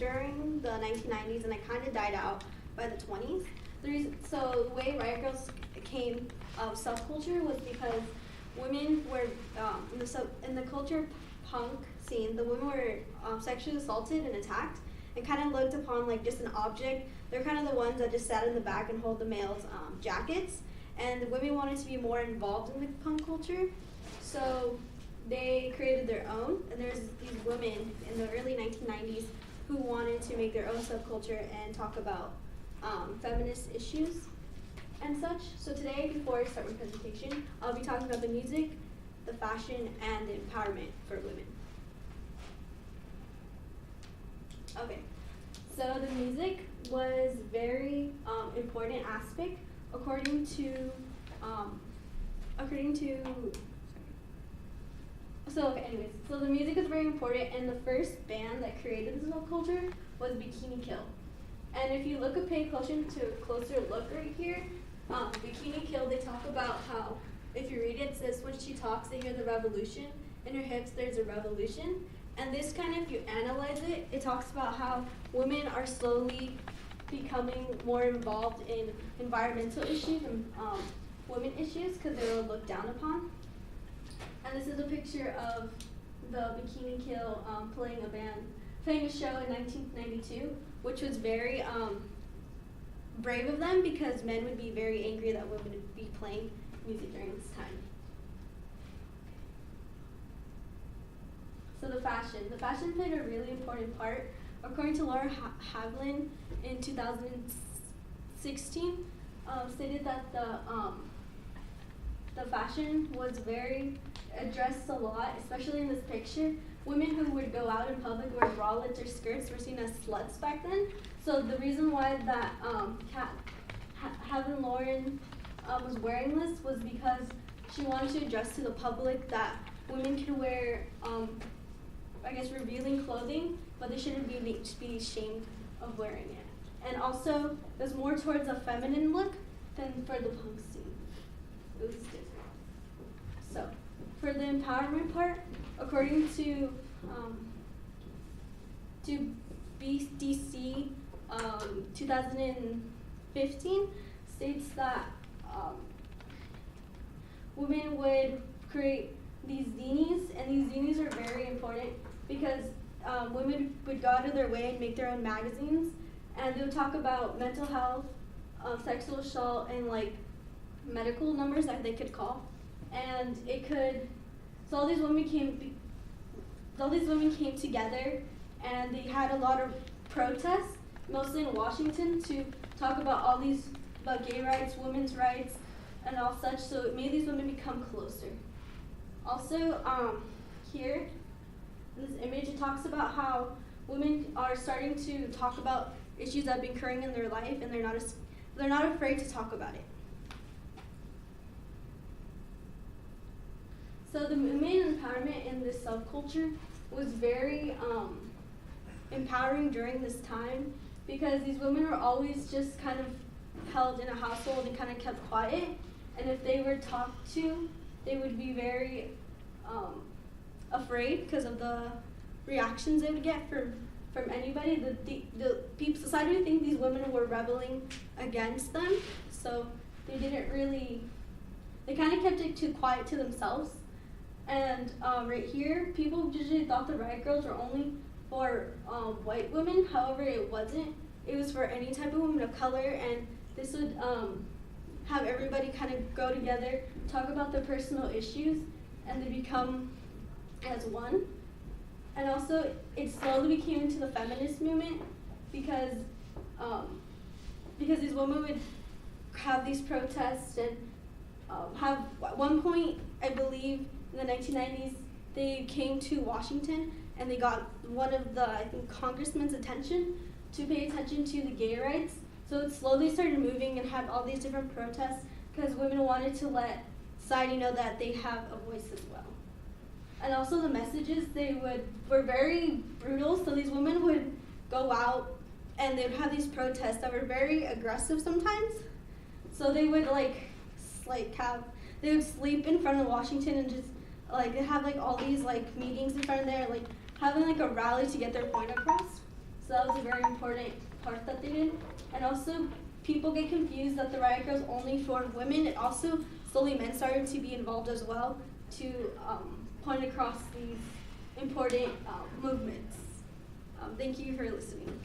during the 1990s, and it kind of died out by the 20s. So the way Riot Girls came of subculture was because women were in the culture punk scene. The women were sexually assaulted and attacked, and kind of looked upon like just an object. They're kind of the ones that just sat in the back and hold the males' jackets. And the women wanted to be more involved in the punk culture, so they created their own. And there's these women in the early 1990s who wanted to make their own subculture and talk about feminist issues and such. So today, before I start my presentation, I'll be talking about the music, the fashion, and the empowerment for women. Okay, so the music was very important aspect according to so the music is very important, and the first band that created this subculture was Bikini Kill. And if you pay closer look right here, Bikini Kill, they talk about how, if you read it, it says when she talks, they hear the revolution. In her hips, there's a revolution. And this kind of, if you analyze it, it talks about how women are slowly becoming more involved in environmental issues and women issues because they were looked down upon. And this is a picture of the Bikini Kill playing a show in 1992, which was very brave of them because men would be very angry that women would be playing music during this time. So the fashion played a really important part. According to Laura Havlin in 2016, stated that the fashion was very addressed a lot, especially in this picture. Women who would go out in public wear bralettes or skirts were seen as sluts back then. So the reason why that Havlin Lauren was wearing this was because she wanted to address to the public that women can wear, revealing clothing, but they shouldn't be ashamed of wearing it. And also, it was more towards a feminine look than for the punk scene. It was different. So, for the empowerment part, according to BDC 2015, states that women would create these zines, and these zines are very important because women would go out of their way and make their own magazines, and they would talk about mental health, sexual assault, and like medical numbers that they could call. And so all these women came together, and they had a lot of protests, mostly in Washington, to talk about gay rights, women's rights, and all such. So it made these women become closer. Also, here, in this image, it talks about how women are starting to talk about issues that have been occurring in their life, and they're not afraid to talk about it. So the women empowerment in this subculture was very empowering during this time because these women were always just kind of held in a household and kind of kept quiet. And if they were talked to, they would be very afraid because of the reactions they would get from anybody. The society would think these women were rebelling against them, so they kind of kept it too quiet to themselves. And right here, people usually thought the Riot Girls were only for white women. However, it wasn't. It was for any type of woman of color, and this would have everybody kind of go together, talk about their personal issues, and they become as one. And also, it slowly became into the feminist movement because these women would have these protests and have, at one point, I believe, in the 1990s, they came to Washington and they got one of the, congressman's attention to pay attention to the gay rights. So it slowly started moving and had all these different protests because women wanted to let society know that they have a voice as well. And also the messages, were very brutal. So these women would go out and they would have these protests that were very aggressive sometimes. So they would they would sleep in front of Washington and just they have all these meetings in front of there, having a rally to get their point across. So that was a very important part that they did. And also, people get confused that the Riot Girls only for women, and also slowly men started to be involved as well to point across these important movements. Thank you for listening.